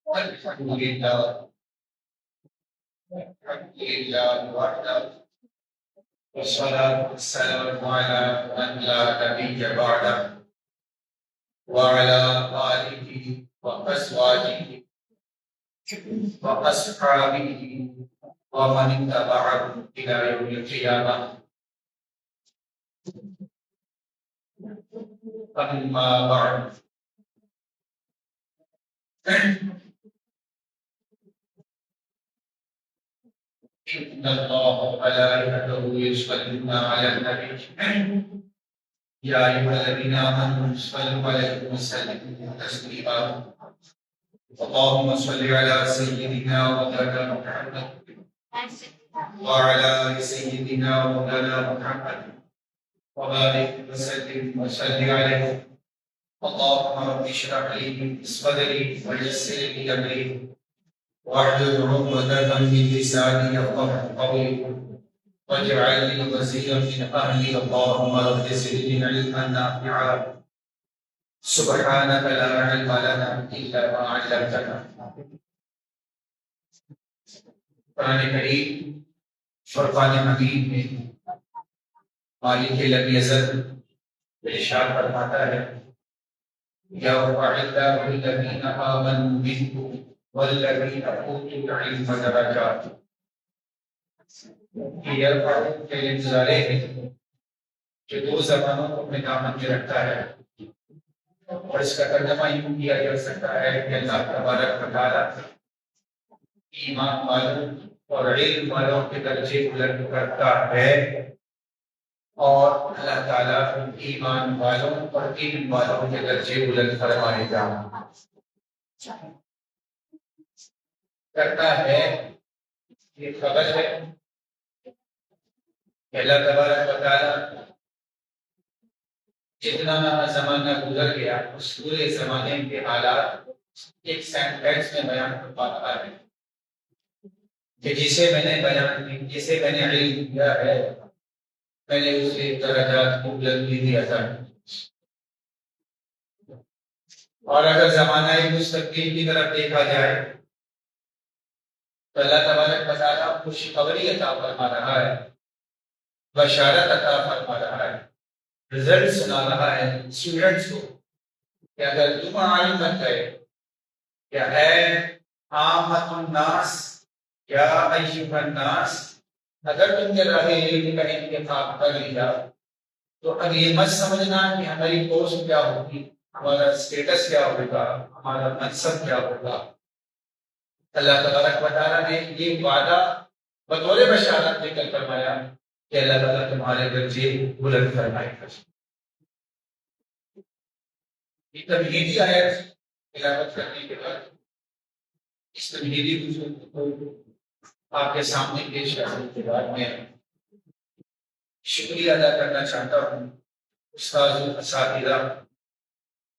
الحمد لله وحده والصلاة والسلام على من لا نبي بعده وعلى آله وأزواجه وأصحابه ومن اتبعهم إلى يوم القيامة. أما بعد، إن الله وملائكته يصلون على النبي يا أيها الذين آمنوا صلوا عليه وسلموا تسليما. اللهم صل على سيدنا ومولانا محمد وعلى آل سيدنا ومولانا محمد وبارك وسلم وصل عليه. اللهم رب اشرح لي صدري ويسر لي أمري واحلل عقدة من لساني يفقهوا قولي واجعل لي وزيرا من أهلي. اللهم رب زدني علما نافعا سبحانك لا علم لنا إلا ما علمتنا. قرآن کریم فرقان حمید میں مالک لم یزل ارشاد فرماتا ہے یرفع اللہ الذین آمنوا منکم والذین اوتوا العلم درجات. یرفع کے انتظارے ہیں کہ دو زبانوں کو اپنے دامن میں رکھتا ہے، اور اس کا ترجمہ یوں کیا جا سکتا ہے کہ اللہ تبارک و تعالی ایمان والوں اور علم والوں کے درجے بلند کرتا ہے، اور اللہ تعالیٰ ایمان والوں اور علم والوں کے درجے بلند فرمائے گا. کرتا ہے یہ خبر ہے کہ اللہ تبارک و تعالیٰ جتنا زمانہ گزر گیا اس پورے زمانے کے حالات ایک سینٹینس میں بیان کر پاتا ہے کہ جسے میں نے بیان کی، جسے میں نے علم کیا ہے، میں نے اسے درجات کو بلندی دیا تھا. اور اگر زمانہ مستقبل کی طرف دیکھا جائے تو اللہ تبارک و تعالیٰ خوشخبری عطا فرما رہا ہے، بشارت عطا فرما رہا ہے، رزلٹ سنا رہا ہے اسٹوڈنٹس کو کہ اگر تم عالم بن گئے، کیا ہے عامۃ الناس یا ایھا الناس، اگر تم نے راہ علم کا انتخاب کر لیا تو اب یہ مت سمجھنا کہ ہماری پوسٹ کیا ہوگی، ہمارا اسٹیٹس کیا ہوگا، ہمارا منصب کیا ہوگا. اللہ تبارک و تعالیٰ نے یہ وعدہ بطور بشارت دے کر فرمایا کہ اللہ تعالیٰ تمہارے درجے بلند فرمائے گا. یہ تمہیدی آیت تلاوت کرنے کے بعد اس تمہیدی اصول کو آپ کے سامنے پیش کرنے کے بعد میں شکریہ ادا کرنا چاہتا ہوں استاد الاساتذہ،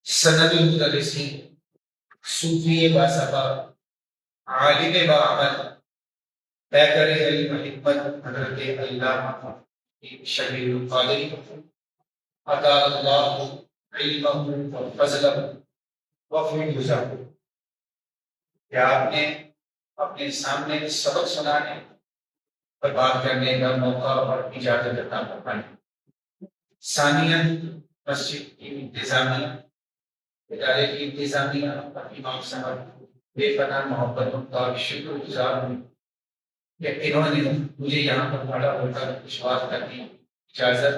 سند المدرسین، صوفی باصفا، عالم باعمل، پیکر علم حکمت حضرت علامہ شبیر القادری اطال اللہ علمہ و فضلہ وفی گزار، کہ آپ نے اپنے سامنے سبق سنانے اور بات کرنے کا موقع اور اجازت عطا فرمائے. ثانیاً مسجد کی انتظامیہ، ادارے کی انتظامیہ اور امام صاحب بے پناہ محبتوں کا شکر گزار ہوں کہ انہوں نے مجھے یہاں پر کھڑا ہو کر کچھ بات کرنے کی اجازت،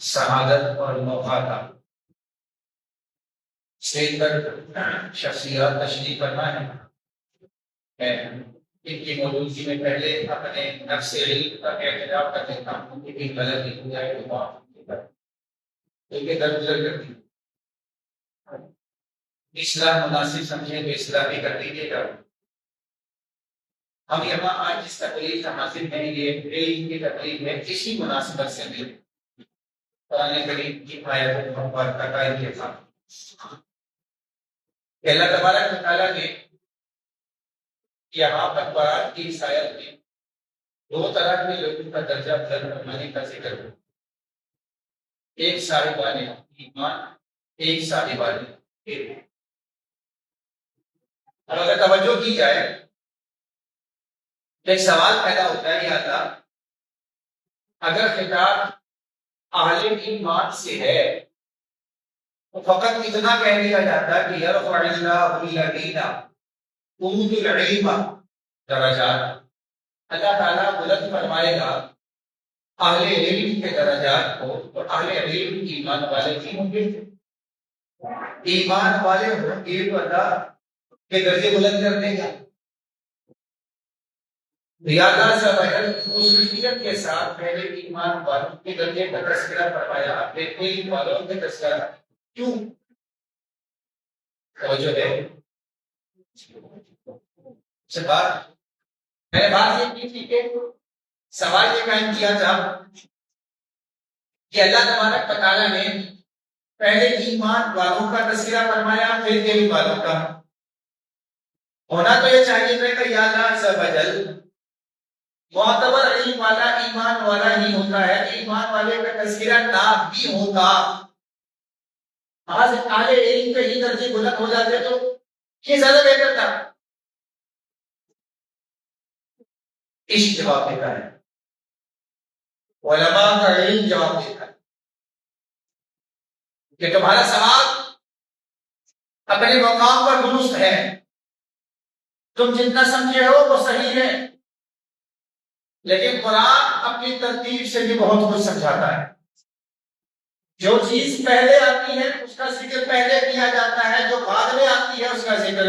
سعادت اور موقع تھا. اسٹیج پر شخصیات تشریف فرما ہے، میں ان کی موجودگی میں پہلے اپنے نفس علم کا اعتراف کر دیتا ہوں کہ کہیں غلطی ہو جائے تو معاف کیجیے، کیونکہ درگزر کرتی اصلاح مناسب سمجھے تو اصلاح بھی کر دیجیے گا. ہم یہاں آج جس تقریر کا حاصل کریں گے علم کی تقریر میں اسی مناسبت سے بھی قرآن کریم کی آیت مبارکہ کا انتخاب کہ اللہ تبارک و تعالیٰ نے یہاں پر قرآن کی عیسائیت میں دو طرح کے لوگوں کا درجہ بلند فرمانے کا ذکر ہو. ایک صاحبان ایمان، ایک صاحبان علم. اب اگر توجہ کی جائے تو ایک سوال پیدا ہوتا ہے، یا اللہ اگر خطاب اہل ایمان سے ہے تو فقط اتنا کہہ دیا جاتا ہے کہ یرفع اللہ الذین اوتوا العلم درجات، اللہ تعالیٰ بلند فرمائے گا اہل علم کے درجات کو، اور اہل علم ایمان والے بھی ہوں گے، ایمان والے ہوں گے تو اللہ کے درجے بلند کر دے گا۔ یا اللہ سے خصوصیت کے ساتھ پہلے ایمان والوں کے درجے کا تذکرہ فرمایا، اپنے علم والوں کا تذکرہ کیوں؟ توجہ ہے سے بات، میں نے بات یہ کی تھی کہ سوال یہ قائم کیا تھا کہ اللہ تبارک و تعالیٰ نے پہلے ایمان والوں کا تذکرہ فرمایا پھر علم والوں کا۔ ہونا تو یہ چاہیے تھا کہ یا اللہ عز و جل معتبر علم والا ایمان والا ہی ہوتا ہے، ایمان والے کا تذکرہ نہ بھی ہوتا، آج اہل علم کے ہی درجے بلند ہو جاتے تو یہ زیادہ بہتر تھا۔ اس جواب دیتا ہے، علماء کا علم جواب دیتا ہے کہ تمہارا سوال اپنے مقام پر درست ہے، تم جتنا سمجھے ہو وہ صحیح ہے، لیکن قرآن اپنی ترتیب سے بھی بہت کچھ سمجھاتا ہے۔ جو چیز پہلے آتی ہے اس کا ذکر پہلے کیا جاتا ہے، جو بعد میں آتی ہے اس کا ذکر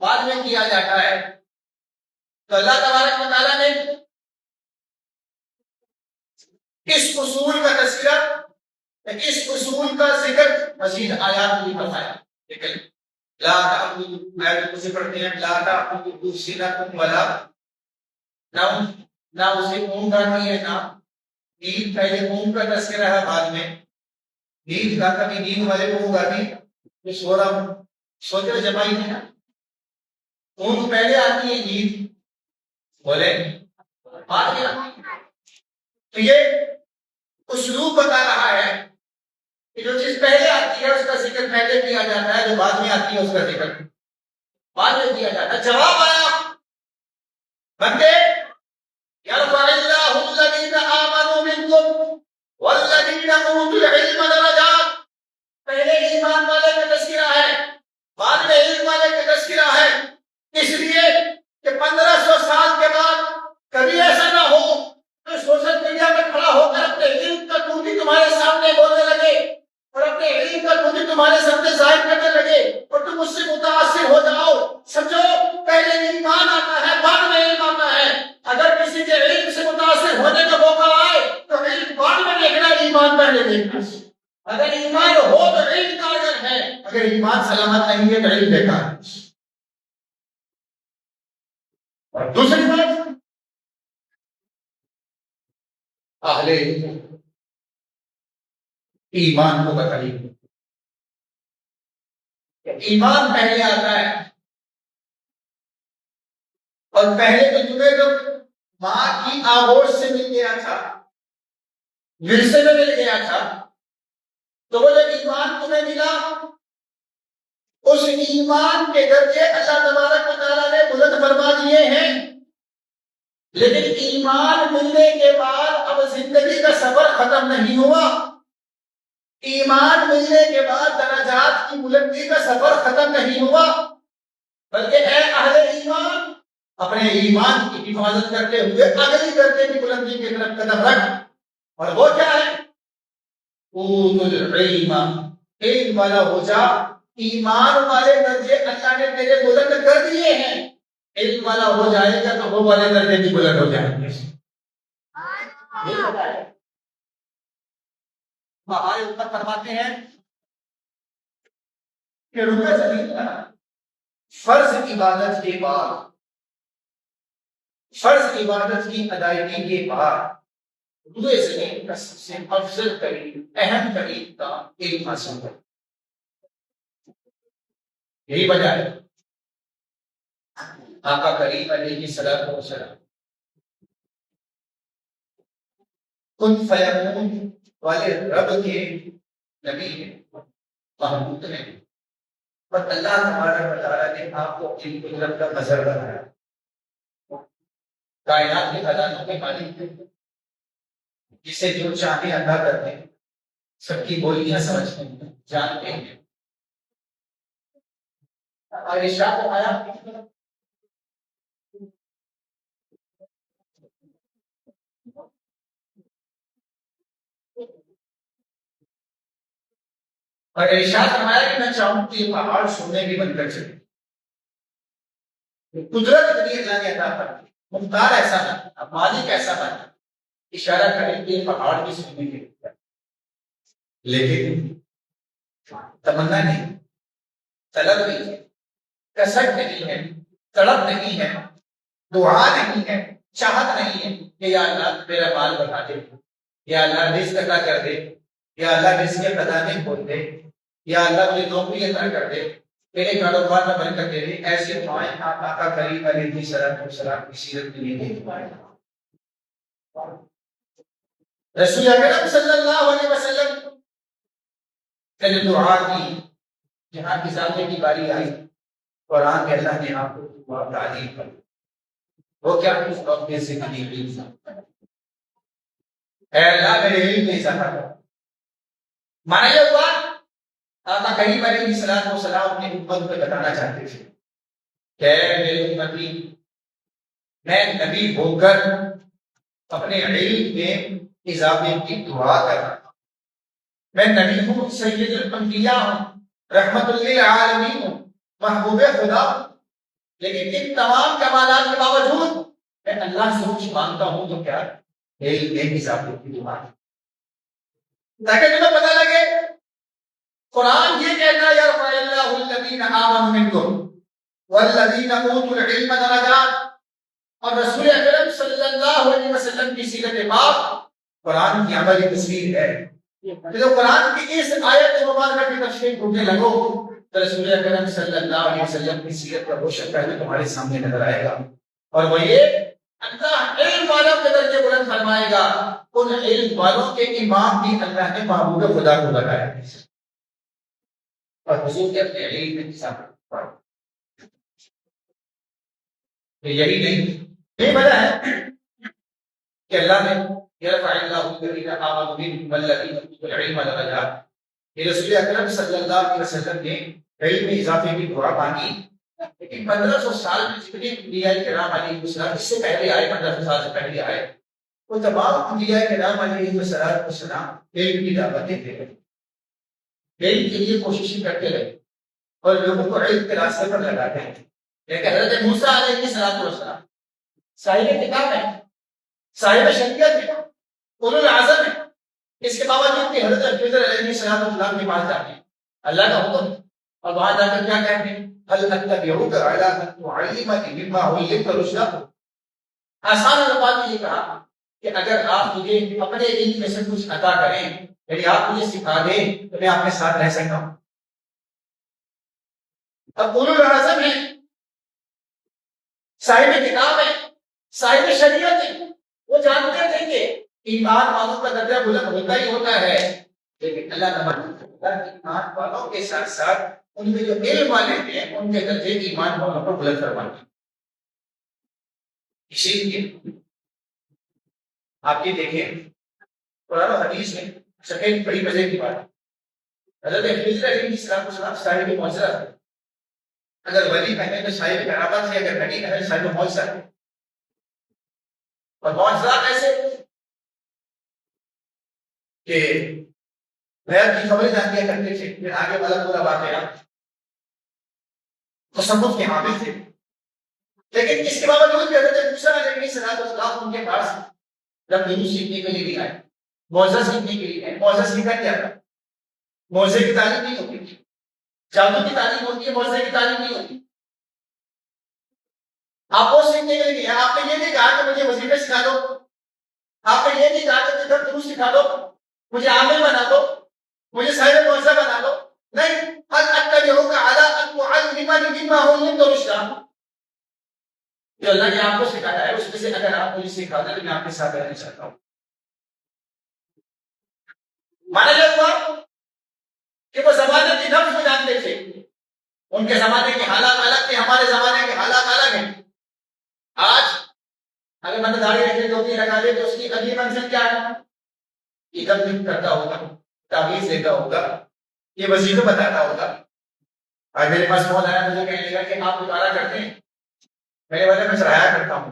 بعد میں کیا جاتا ہے۔ تو اللہ تبارک و تعالیٰ نے اس اصول کا تذکرہ، اس اصول کا ذکر مزید آیات میں فرمایا۔ لیکن لا تعبدوا، میں اسے پڑھتے ہیں لا تعبدوا سنۃ ولا نوم، نہ اسے اونگ آتی ہے نہ نیند، پہلے اونگ کا تذکرہ ہے بعد میں نیند کا، کبھی نیند والے کو اونگ آتی تو سو رہا ہوں، سوتے ہوئے جمائی ہے نا، اونگ پہلے آتی ہے نیند بولے بعد میں آتی ہے۔ تو یہ اسلوب بتا رہا ہے کہ جو چیز پہلے آتی ہے اس کا ذکر پہلے کیا جاتا ہے، جو بعد میں آتی ہے اس کا ذکر بعد میں کیا جاتا ہے۔ جواب آیا بندے، یرفع اللہ الذین آمنوا منکم والذین اوتوا العلم درجات، پہلے ایمان والے کا تذکرہ ہے بعد میں علم والے کا تذکرہ ہے، اس لیے کہ 1500 سال کے بعد کبھی ایسا نہ ہو کہ سوشل میڈیا میں کھڑا ہو کر اپنے علم کا ٹوٹی تمہارے سامنے بولنے لگے اور اپنے علم کا ٹوٹی تمہارے سامنے ظاہر کرنے لگے اور تم اس سے متاثر ہو جاؤ۔ سمجھو پہلے ایمان آتا ہے بعد میں علم آتا ہے۔ اگر کسی کے علم سے متاثر ہونے کا موقع آئے تو علم بعد میں دیکھنا، ایمان پہلے دیکھنا۔ اگر ایمان ہو تو علم کارگر ہے، اگر ایمان سلامت نہیں ہے تو علم بیکار ہے۔ اور دوسری بات، اہل ایمان کو بتائیے، ایمان پہلے آتا ہے، اور پہلے تو تمہیں تو ماں کی آغوش سے مل گیا تھا، ورثے میں مل گیا تھا، تو وہ جب ایمان تمہیں ملا اس ایمان کے درجے اللہ تبارک و تعالیٰ نے بلند فرما دیے ہیں، لیکن ایمان ملنے کے بعد اب زندگی کا سفر ختم نہیں ہوا۔ ایمان ملنے کے بعد درجات کی بلندی کا سفر ختم نہیں ہوا، بلکہ اے اہل ایمان اپنے ایمان کی حفاظت کرتے ہوئے اگلی درجے کی بلندی کی طرف قدم رکھ، اور وہ کیا ہے؟ اوتوا العلم، علم والا ہو جا۔ ایمان والے درجے اللہ نے تیرے بلند کر دیے ہیں، علم والا ہو جائے گا تو وہ والے درجے بھی بلند ہو جائیں گے۔ ہمارے اوپر فرماتے ہیں کہ رکوع زمین کا فرض عبادت کے بعد، فرض عبادت کی ادائیگی کے بعد رکوع زمین کا سب سے افضل ترین اہم ترین کام علم حاصل کرنا، یہی وجہ ہے آقا کریم علیہ الصلوۃ والسلام کن فیکون والے رب کے نبی ہیں، محمود ہیں، اور اللہ تبارک و تعالیٰ نے آپ کو اپنی قدرت کا مظہر بنایا، کائنات کے خزانوں کے مالک تھے، جسے جو چاہتے اللہ کرتے ہیں، سب کی بولیاں سمجھتے ہیں، جانتے ہیں۔ اور ارشاد فرمایا کہ میں چاہوں کہ یہ پہاڑ سننے بھی بند کر چکے، قدرت اتنی اللہ نے عطا کر دی، مختار ایسا بنا، مالک ایسا بنا، اشارہ کریں کہ یہ پہاڑ بھی سننے کے لیے، لیکن تمنا نہیں، طلب نہیں ہے، کسٹ نہیں ہے، تڑپ نہیں ہے، دعا نہیں ہے، چاہت نہیں ہے کہ یا اللہ میرا مال بڑھا دے، یا اللہ رزق عطا کر دے، یا اللہ رزق کے خزانے کھول دے، یا اللہ مجھے نوکری عطا کر دے، میرے کاروبار میں برکت دے دے۔ ایسے دعائیں آپ آقا کریم علیہ السلام کی سیرت میں نہیں دیکھ پائے۔ رسول اکرم صلی اللہ علیہ وسلم نے جو دعا کی، جہاں کسانے کی باری آئی، قرآن کے اللہ نے آپ کو دعا تعلیم کر، وہ کیا اس وقت میں زندگی کی، اے اللہ میرے علم میں اضافہ کر۔ مانا یہ ہوا آقا کریم علیہ السلام اپنی امت کو بتانا چاہتے تھے کہ اے میری امتی، میں نبی ہو کر اپنے علم میں اضافے کی دعا کر رہا ہوں، میں نبی ہوں، سید الانبیاء ہوں، رحمت للعالمین ہوں، محبوب خدا ہوں، لیکن ان تمام کمالات کے باوجود میں اللہ سے کچھ مانگتا ہوں تو کیا علم میں اضافے کی دعا، تاکہ تمہیں پتہ لگے قرآن یہ کہتا ہے یرفع اللہ الذین آمنوا منکم والذین اوتوا العلم درجات، اور رسول اکرم صلی اللہ علیہ وسلم کی سیرت پاک قرآن کی عملی تصویر ہے۔ جب قرآن کی اس آیت مبارکہ کی تفسیر ڈھونڈنے لگو تو رسول اکرم صلی اللہ علیہ وسلم کی سیرت کا روشن پہلے تمہارے سامنے نظر آئے گا، اور وہ یہ اللہ علم والوں کے درجے بلند فرمائے گا، ان علم والوں کے امام بھی اللہ نے محبوب خدا کو بنایا اور حضور کے اپنے علم میں حساب، یہی نہیں وجہ ہے کہ اللہ نے یرفع اللہ الذین آمنوا منکم والذین اوتوا العلم درجات، یہ رسول اکرم صلی اللہ علیہ وسلم نے علم میں اضافے کی دعا مانگی، لیکن 1500 سال میں جتنے انبیاء کرام علیہ السلام اس سے پہلے آئے، 1500 سال سے پہلے آئے، وہ تمام انبیاء کرام علیہ السلام علم کی دعوت دیتے رہے، علم کے لیے کوششیں کرتے رہے اور لوگوں کو علم کے راستے پر لگاتے ہیں، لیکن حضرت موسیٰ علیہ السلام صاحب کتاب ہے، صاحب شریعت ہے، اولو العزم ہے، اس کے باوجود کہ حضرت خضر علیہ السلام کے پاس جاتے ہیں، اللہ کا حکم، اور وہاں جا کر کیا کہتے ہیں هل اتبعوك على ان تعلمني مما علمت رشدا، آسان الفاظ میں یہ کہا کہ اگر آپ مجھے اپنے علم میں سے کچھ عطا کریں، یعنی آپ مجھے سکھا دیں تو میں آپ کے ساتھ رہ سکتا ہوں۔ اب اولو العزم ہے، صاحب کتاب ہے، صاحب شریعت ہے، وہ جانتے تھے کہ ایمان والوں کا درجہ بلند ہوتا ہی ہوتا ہے، لیکن اللہ تبارک ایمان والوں کے ساتھ ساتھ ان میں جو علم والے ہیں ان کے درجے ایمان والوں کو بلند کروانا۔ اسی لیے آپ یہ دیکھیں قرآن و حدیث میں سفید بڑی مزے کی بات، حضرت خضر علیہ السلام صاحب معجزہ تھے، اگر ولی کہنے تو صاحب کرامت ہے، اگر نبی کہنے صاحب معجزہ ہے، اور معجزات ایسے کہ غیر کی خبریں جان دیا کرتے تھے، پھر آگے والا پورا واقعہ تصوف کے حامل تھے، لیکن اس کے باوجود بھی حضرت موسیٰ علیہ السلام ان کے پاس جب دروس سیکھنے کے لیے بھی آئے، معجزہ سیکھنے کے لیے آئے، معجزہ سیکھا کیا تھا؟ معجزے کی تعلیم نہیں ہوتی، جادو کی تعلیم ہوتی ہے، معجزے کی تعلیم نہیں ہوتی۔ آپ وہ سیکھنے کے لیے آپ نے یہ نہیں کہا کہ مجھے وظیفے سکھا دو، آپ نے یہ نہیں کہا کہ مجھے دروس سکھا دو، مجھے عامل بنا دو، مجھے صاحب معجزہ بنا دو، نہیں، حل اتبعوک علی ان تعلمنی مما علمت رشدا، جو اللہ نے آپ کو سکھایا ہے اس میں سے اگر آپ مجھے سکھا دیں تو میں آپ کے ساتھ رہنا چاہتا ہوں۔ مانا یہ ہوا کہ وہ زبان کی نفس کو جانتے تھے، ان کے زمانے کے حالات الگ تھے، ہمارے زمانے کے حالات الگ ہیں. آج اگر بندہ داڑھی رکھے ٹوپی لگا دے تو اس کی اگلی منزل کیا ہے؟ ادھر کرتا ہوگا، تعویذ دیتا ہوگا، یہ وظیفے بتاتا ہوگا. آج میرے پاس فون آیا، مجھے کہنے لگا کہ آپ اتارا کرتے ہیں. میرے والے میں چڑھایا کرتا ہوں.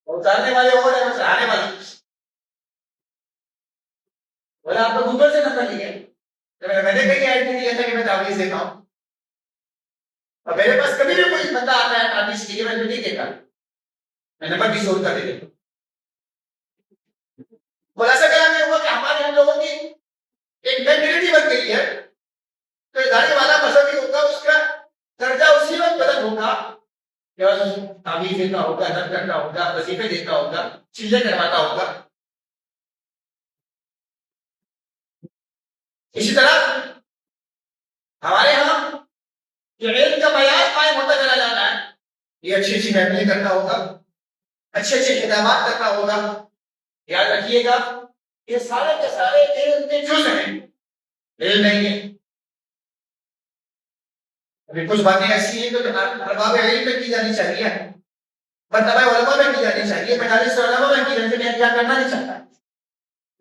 اتارنے والے اور ہیں، چڑھانے والے. بولا آپ کو گوگل سے نمبر لیا. میں نے کہیں ایڈ نہیں کیا تھا کہ میں تعویذ دیتا ہوں. اور میرے پاس کبھی بھی کوئی بندہ آتا ہے تعویذ کے لیے، میں نہیں دیتا، میں نمبر کسی اور کا دے دیتا ہوں. خلاصہ کلام یہ ہوا کہ ہمارے ہم لوگوں کی ایک مینٹلٹی بن گئی ہے. تو داڑھی والا مذہبی ہوگا، اس کا درجہ اسی وقت بدل ہوگا کہ تعویذ دیتا ہوگا، نظر کرتا ہوگا، وظیفے دیتا ہوگا، چیزیں کرواتا ہوگا. اسی طرح ہمارے یہاں جو علم کا معیار قائم ہوتا چلا جا رہا ہے، یہ اچھی اچھی محفلیں کرتا ہوگا، اچھے اچھے خدمات کرتا ہوگا. یاد رکھیے گا یہ سارے کے سارے علم کے جز ہیں، علم نہیں ہے. ابھی کچھ باتیں ایسی ہیں جو ارباب علم میں کی جانی چاہیے، مرتبہ علماء میں کی جانی چاہیے، مجالس علماء میں کی جانی چاہیے. میں کیا کرنا نہیں چاہتا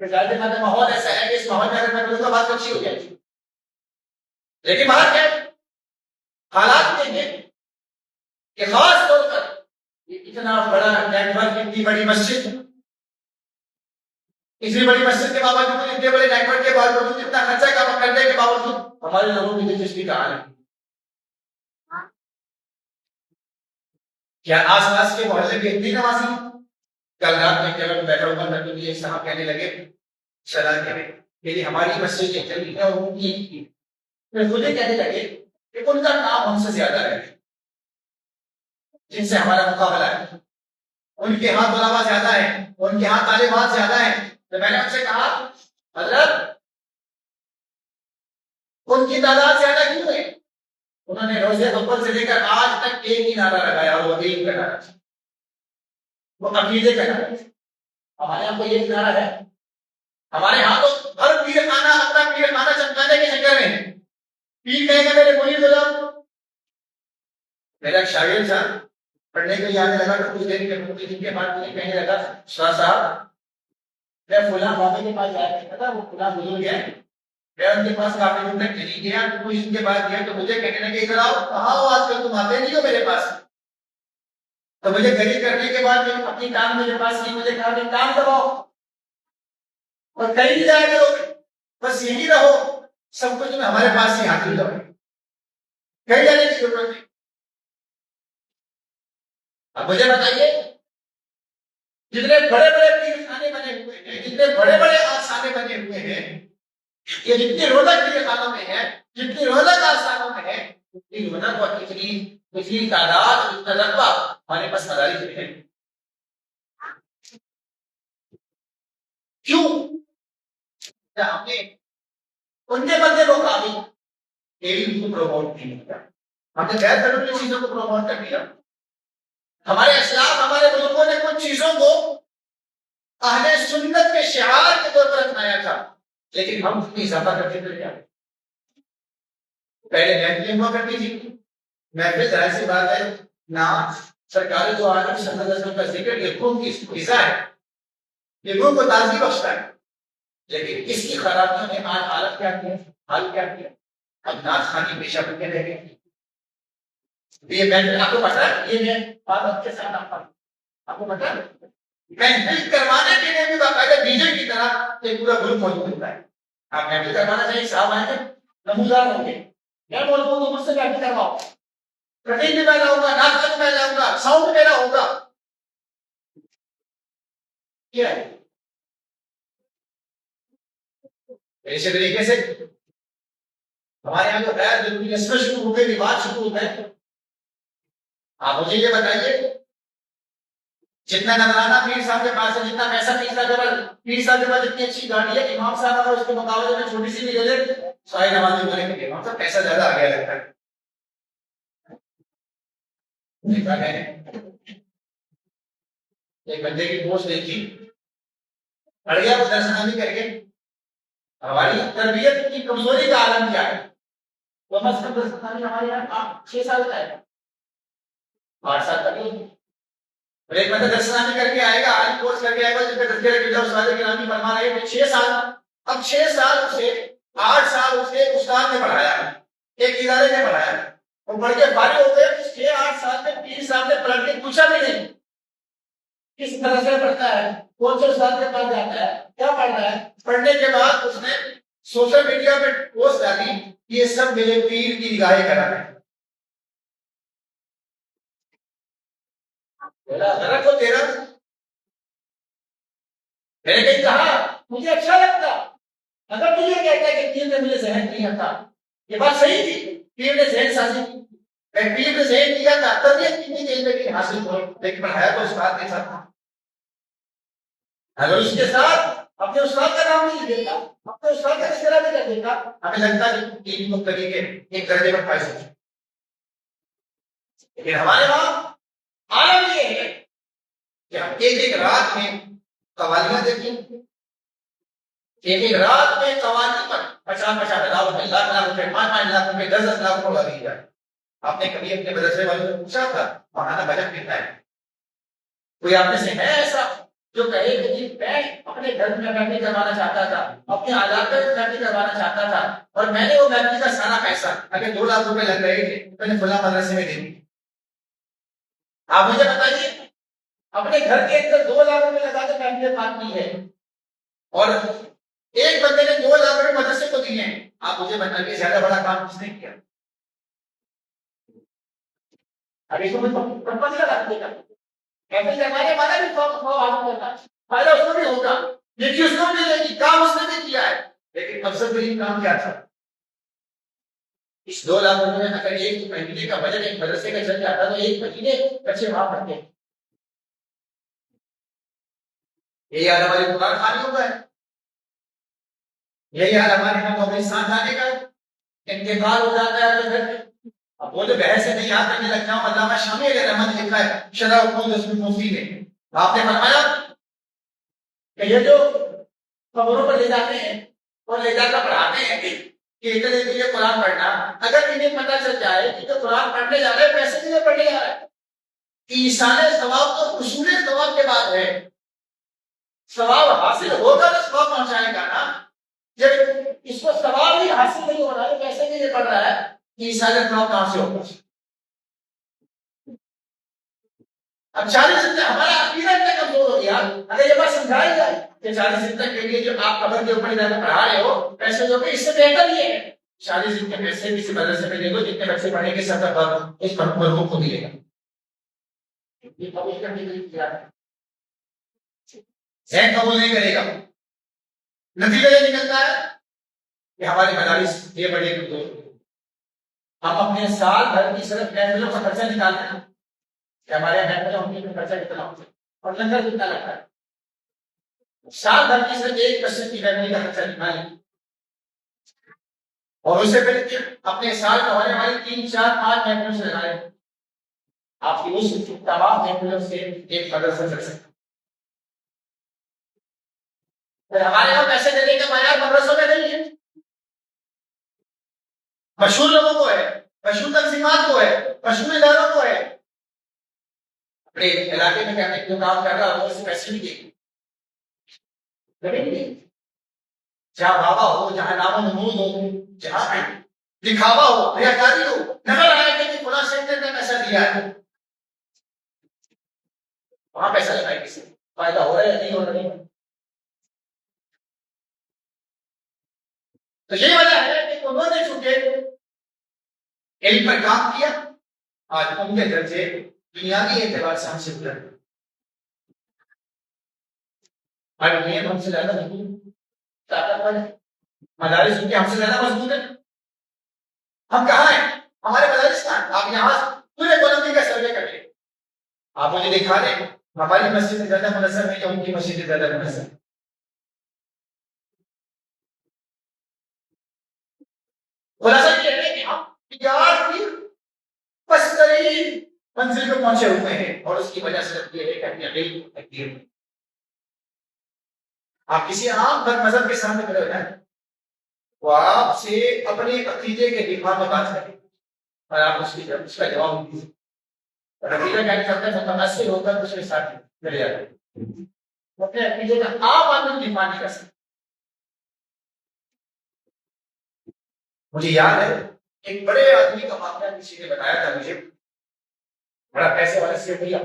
کہ ظاہر بات ہے ماحول ایسا ہے کہ اس ماحول میں اگر میں کروں تو بات اچھی ہو جائے گی. لیکن بات کیا حالات یہ ہیں کہ خاص طور پر اتنا بڑا نیٹ ورک، اتنی بڑی مسجد، اتنی بڑی مسجد کے باوجود، اتنے بڑے نیٹ ورک کے باوجود، اتنا خرچہ کام کرنے کے باوجود ہمارے لوگوں کی دلچسپی کہاں ہے؟ کیا آس پاس کے محلے میں اتنی نمازی؟ کل رات میں جگہ بیٹھا ہوا تھا تو یہ صاحب کہنے لگے شرارت میں کہ ہماری مسجد ایک چلی ہے اور ان کی مجھے کہنے لگے کہ ان کا کام ہم سے زیادہ ہے، جن سے ہمارا مقابلہ ہے. ان کے ہاں علماء زیادہ ہیں، ان کے ہاں طالبات زیادہ ہیں. تو میں نے ان سے کہا حضرت ان کی تعداد زیادہ کیوں ہے؟ انہوں نے روزے اول سے لے کر آج تک ایک ہی نعرہ لگایا اور وہ دین کا نعرہ، وہ عقیدے کا نعرہ. ہمارے یہاں کوئی ایک نعرہ ہے؟ ہمارے یہاں تو ہر پیر خانہ اپنا پیر خانہ چمکانے کے چکر میں ہے. پیر کہے گا میرے مرید ہو جاؤ. میرا ایک شاگرد تھا، پڑھنے کے لیے آنے لگا تو کچھ دیر کے بعد مجھے کہنے لگا شاہ صاحب میں فلاں بابے کے پاس جایا کرتا تھا، وہ فلاں بزرگ ہے، میں ان کے پاس کافی دن تک نہیں گیا، کچھ دن کے بعد گیا تو مجھے کہنے لگے ادھر آؤ، کہاں ہو آج کل، تم آتے نہیں ہو میرے پاس. تو مجھے گری کرنے کے بعد میں اپنی کام میرے پاس کی، مجھے کہا کہ کام دباؤ اور کہیں نہیں جائے کرو، بس یہی رہو، سب کچھ میں ہمارے پاس ہی حاصل کرو، کہیں جانے کی ضرورت نہیں. اب مجھے بتائیے جتنے بڑے بڑے پیر خانے بنے ہوئے ہیں، جتنے بڑے بڑے آستانے بنے ہوئے ہیں، یہ جتنی رونق پیر خانوں میں ہے، جتنی رونق آستانوں میں ہے، اتنی رونق اور اتنی تعداد، اتنا رقبہ ہمارے پاس مدارس میں ہے. کیوں؟ ہم نے ان کے بندے کو قابل علم کو پروموٹ نہیں کیا، ہم نے غیر قانونی چیزوں کو پروموٹ کر دیا. ہمارے اسلاف، ہمارے بزرگوں نے کچھ چیزوں کو اہل سنت کے شعار کے طور پر اپنایا تھا، لیکن ہم اس میں اضافہ کرتے تھے. کیا پہلے محفلیں ہوا کرتی تھی، محفل ظاہر سی بات ہے نام سرکار جو عالم صلی اللہ علیہ وسلم کا ذکر، یہ روح کی غذا ہے، یہ روح کو تازگی بخشتا ہے. لیکن اس کی خرابیوں نے آج حالت کیا کی، حال کیا کیا، اب ناچ خانی پیشہ بن کے رہ گئے. یہ محفل آپ کو پتا ہے، یہ میں بات آپ کے ساتھ آپ کو پتا ہے محفل کروانے کے لیے بھی باقاعدہ ڈی جے کی طرح ایک پورا گروپ موجود ہوتا ہے. آپ محفل کروانا چاہیے، صاحب آئیں گے نمودار ہوں گے، میں بولوں گا مجھ سے محفل کرواؤ، کٹنگ بھی میں لاؤں گا، ناچ میں لاؤں گا، ساؤنڈ میرا ہوگا. کیا ہے اسی طریقے سے ہمارے یہاں جو غیر ضروری رسمیں شروع ہو گئے، رواج شروع ہو گئے. آپ مجھے یہ بتائیے جتنا نظرانہ پیر صاحب کے پاس ہے، جتنا پیسہ پیر صاحب کے پاس جتنی اچھی گاڑی ہے، امام صاحب اگر اس کے مقابلے میں چھوٹی سی بھی لے لے ساری نمازیں پڑھنے کے لیے امام صاحب پیسہ زیادہ آ گیا لگتا ہے. ایک بندے کی پوسٹ دیکھی، پڑھ گیا وہ درس نامی کر کے، ہماری تربیت کی کمزوری کا عالم کیا ہے؟ تو مثلاً درستانی ہمارے یہاں 6 سال کا ہے، 8 سال کا نہیں ہے۔ اور ایک بندہ درستانی کر کے آئے گا، عالم کورس کر کے آئے گا، جس پہ تذکرہ کے لفظ والے گرامی فرما رہے ہیں 6 سال، اب 6 سال اسے 8 سال اسے استاد نے پڑھایا ہے، ایک ادارے نے پڑھایا ہے، اور پڑھ کے فارغ ہو گئے، 6-8 سال میں 3 سال میں پلٹ کے پوچھا بھی نہیں کس طرح سے پڑھتا ہے، کون سے استاد کے پاس جاتا ہے، کیا پڑھ رہا ہے۔ پڑھنے کے بعد اس نے سوشل میڈیا پہ پوسٹ ڈالی، یہ سب میرے پیر کی نگاہیں کرا ہے۔ غلط ہو تیرا، میں نے کہیں کہا مجھے اچھا لگتا اگر تجھے کہتا ہے کہ پیر نے مجھے ذہن دیا تھا، یہ بات صحیح تھی، پیر نے ذہن سازی کی، میں پیر نے ذہن دیا تھا، تربیت کی تھی زندگی حاصل ہو، لیکن پڑھایا تو استاد کے ساتھ تھا۔ اگر اس کے ساتھ اپنے استاد کا نام نہیں دیتا، اپنے استاد کا تذکرہ نہیں کر دیتا، ہمیں لگتا ہے کہ تین مختلف کے ایک درجے پر فائز ہو۔ لیکن ہمارے وہاں عالم یہ ہے کہ ہم ایک ایک رات میں قوالیاں دیکھیں، ایک ایک رات میں قوالی پر 50-50 لاکھ روپے، لاکھ روپے، 5-5 لاکھ روپے، 10-10 لاکھ روپے لگا دی جائے۔ آپ نے کبھی اپنے مدرسے والوں سے پوچھا تھا مولانا بجٹ کتنا ہے؟ کوئی آپ میں سے ہے ایسا جو کہے کہ جی میں اپنے گھر میں محفل کروانا چاہتا تھا، اپنے علاقے میں محفل کروانا چاہتا تھا، اور میں نے وہ محفل کا سارا پیسہ اگر 2 لاکھ روپے لگ رہے تھے میں نے فلاں مدرسے میں دے دی۔ آپ مجھے بتائیے اپنے گھر کے اندر 2 لاکھ روپے لگا کے محفل پاک کی ہے، اور ایک بندے نے 2 لاکھ روپے مدرسے کو دیے ہیں، آپ مجھے بتائیے زیادہ بڑا کام کس نے کیا؟ ابھی تو مجھے پتہ لگا دے گا محفل کروانے والا بھی فائدہ اس کو بھی ہوگا، لیکن اس کو بھی لے گی، کام اس نے بھی کیا ہے، لیکن مقصد بھی کام کیا تھا؟ اس 2 لاکھ روپے میں اگر ایک مہینے کا بجٹ ایک مدرسے کا چل جاتا تو ایک مہینے بچے وہاں پڑھتے۔ یہی حال ہمارے قرآن خانیوں کا ہے، یہی حال ہمارے یہاں قبرستان جانے کا ہے، انتقال ہو جاتا ہے تو پھر اب وہ جو بحث ہے نہیں یاد کرنے لگ جاؤں، علامہ شامی علیہ رحمت لکھا ہے شرح القدس المفید میں، آپ نے فرمایا کہ یہ جو قبروں پر لے جاتے ہیں اور لے جا کر پڑھاتے ہیں کہ اتنے کے لیے قرآن پڑھنا، اگر انہیں پتہ چل جائے کہ جو قرآن پڑھنے جا رہے ہیں پیسے کے لیے پڑھنے جا رہے ہیں، ایصال ثواب تو حصول ثواب کے بعد ہے، ثواب حاصل ہوگا تو ثواب پہنچائے گا نا، جب اس کو ثواب ہی حاصل نہیں ہو رہا ہے پیسے کے لیے پڑھ رہا ہے، ایصال ثواب کہاں سے ہوگا؟ اب 40 دن ہمارا عقیدہ اتنا کمزور ہو گیا، اگر یہ بات سمجھائی جائے کہ 40 دن تک کے لیے جو آپ قبر کے اوپر جا کے پڑھا رہے ہو پیسے جو کہ اس سے بہتر یہ ہے 40 دن کے پیسے کسی مدرسے میں دے دو، جتنے بچے پڑھیں گے سب کا اس پر مرحوم کو ملے گا۔ یہ قبول کرنے کے لیے کیا ہے؟ ذہن قبول نہیں کرے گا، نتیجہ یہ نکلتا ہے کہ ہمارے مدارس یہ بڑے کمزور، ہم اپنے سال بھر کی صرف محفلوں کا خرچہ نکالتے ہیں کہ ہمارے محفلوں کا خرچہ کتنا ہوتا ہے اور لنگر کتنا لگتا ہے، سال بھر کی صرف ایک مسجد کی محفل کا خرچہ نکالیں، اور اسے پھر اپنے سال کا ہونے والی 3-4-5 محفلوں سے لگائیں، آپ کی اس تمام محفلوں سے ایک مدرسہ چل سکتا ہے۔ ہمارے یہاں پیسے دینے کا معیار مدرسوں میں نہیں ہے، مشہور لوگوں کو ہے، مشہور تنظیمات کو ہے، مشہور اداروں کو ہے، اپنے علاقے میں کہنے جو کام کر رہا ہو اس سے پیسے بھی دے جہاں بابا ہو، جہاں نام و نمود ہو، جہاں دکھاوا ہو، ریاکاری ہو، نظر آئے کہ فلاں سینٹر نے پیسہ دیا ہے، وہاں پیسہ لگائے کسی فائدہ ہو رہا ہے یا نہیں ہو رہا ہے۔ تو یہ وجہ ہے کہ انہوں نے چونکہ علم پر کام کیا، آج ان کے درجے دنیاوی اعتبار سے ہم سے بلند ہیں، اور یہ ہم سے زیادہ نہیں طاقتور ہے، مدارس ان کے ہم سے زیادہ مضبوط ہے، ہم کہاں ہیں؟ ہمارے مدارس کہاں ہیں؟ آپ یہاں پورے بلندی کا سروے کر لیں، آپ مجھے دکھا دیں ہماری مسجد سے زیادہ منظم ہے یا ان کی مسجد سے زیادہ منظم ہے۔ خلاصہ یہ ہے کہ ہم تجارت کی پسترین منزل پہ پہنچے ہوئے ہیں، اور اس کی وجہ سے یہ ہے کہ اپنی علم تقدیر آپ کسی عام بد مذہب کے سامنے کھڑے ہو جائیں وہ آپ سے اپنے عقیدے کے دفاع میں بات کرے اور آپ اس کا جواب نہیں دیجیے. عقیدہ کیا کرتے ہیں متاثر ہو کر دوسرے ساتھ چلے جاتے ہیں. اپنے عقیدے کا آپ آدمی دفاع نہیں کر سکتے. مجھے یاد ہے ایک بڑے آدمی کا واقعہ کسی نے بتایا تھا مجھے. بڑا پیسے والے سے بھیا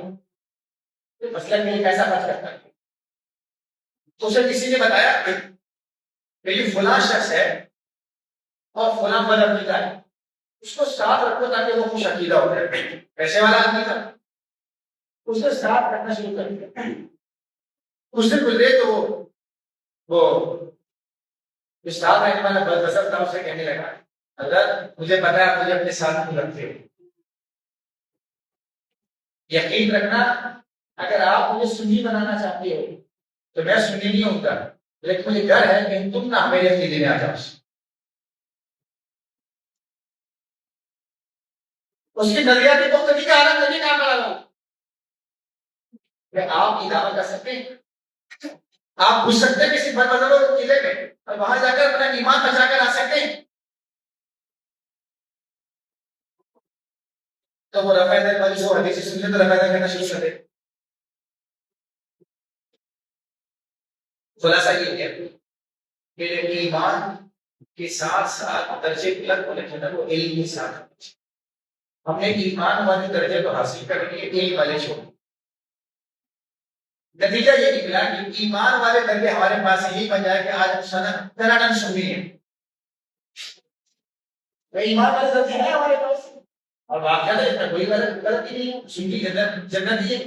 مسئلہ میں پیسہ خرچ کرتا ہے. تو اسے کسی نے بتایا کہ یہ فلاں شخص ہے اور فلاں مذہب پیتا ہے, اس کو ساتھ رکھو تاکہ وہ خوش عقیدہ ہو جائے. پیسے والا آدمی تھا, اس نے ساتھ رکھنا شروع کر دیا. اس دن گزرے تو وہ جو ساتھ رہنے والا بزرگ تھا اسے کہنے لگا, حضرت مجھے پتا ہے مجھے اپنے ساتھ کیوں رکھتے ہو. یقین رکھنا اگر آپ مجھے سنی بنانا چاہتے ہو تو میں سنی نہیں ہوتا, لیکن مجھے ڈر ہے کہ تم نہ میرے عقیدے میں آ جاؤ. اس کی نظریاتی پختگی کا عالم نہیں کہاں کھڑا ہوا. آپ یہ دعویٰ کر سکتے ہیں, آپ پوچھ سکتے ہیں کسی مذہب قلعے میں اور وہاں جا کر اپنا ایمان بچا کر آ سکتے ہیں. تو وہ رفع دل والی جو حدیث سننے تو رفع دل کرنا شروع کر دے. خلاصہ یہ ہے کہ ایمان کے ساتھ ساتھ درجے بلند ہونے کے اندر وہ علم کے ساتھ ہم نے ایمان والے درجے کو حاصل کرنے کے لیے علم والے چھوڑ. نتیجہ یہ نکلا کہ ایمان والے درجے ہمارے پاس یہی بن جائے کہ آج ہم سنن سنی ہیں. ایمان والے درجے ہیں ہمارے پاس اور واقعہ ہے کوئی غلط نہیں ہے, سنی جنت ہی ہے.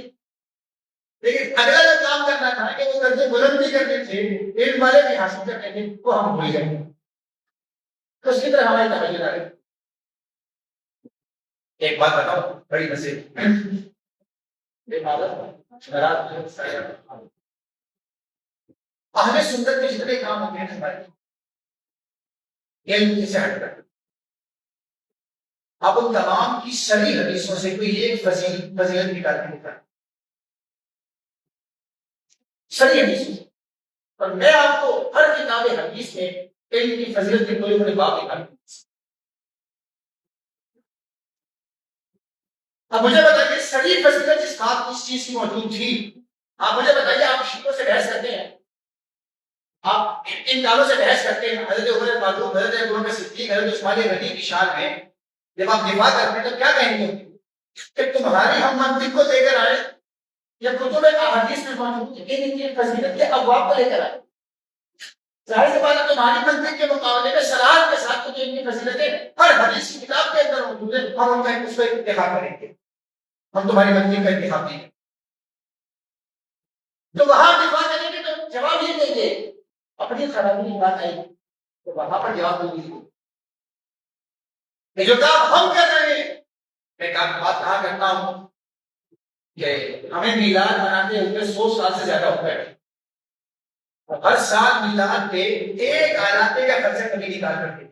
لیکن اگلا جو کام کرنا تھا کہ وہ درجے بلند بھی کرنے تھے, علم والے بھی حاصل کرنے تھے, وہ ہم بھول گئے. تو اس کی طرح ہماری توجہ ہے. ایک بات بتاؤ بڑی مسئلہ اہل سنت کے جتنے کام ہوتے ہیں ہمارے علم سے ہٹ کر اب ان تمام کی صحیح حدیثوں سے کوئی ایک فضیلت نکالنے ہوتا ہے صحیح حدیثوں سے. اور میں آپ کو ہر کتاب حدیث میں علم کی فضیلت کے کوئی بڑے باب نکالوں. اب مجھے بتائیے صحیح فضیلت جس بات اس چیز کی موجود تھی, آپ مجھے بتائیے آپ شیعوں سے بحث کرتے ہیں, آپ ان داروں سے بحث کرتے ہیں حضرت عمر فاروق, حضرت ابوبکر صدیق, حضرت عثمان غنی کی شان میں جب آپ دفاع کرتے ہیں تو کیا کہیں گے کہ تمہاری ہم منطق کو لے کر آئے یا کتب احادیث میں موجود ان کی فضیلت کے ابواب کو لے کر آئے. ظاہر سی بات ہے تمہاری منطق کے مقابلے میں صراحت کے ساتھ تو ان کی فضیلتیں ہر حدیث کی کتاب کے اندر موجود ہیں, ہم ان کا اس کو انتخاب کریں گے, ہم تمہاری منطق کا انتخاب نہیں. تو وہاں دفاع کریں گے تو جواب یہ دیں گے, اپنی خرابی کی بات آئی تو وہاں پر جواب نہیں دیجیے کہ جو کام ہم کر رہے ہیں. میں بات کہاں کرتا ہوں کہ ہمیں میلاد مناتے ہوئے 100 سال سے زیادہ ہو گئے. ہر سال میلاد پہ ایک علاقے کا خرچہ کبھی نکال کرتے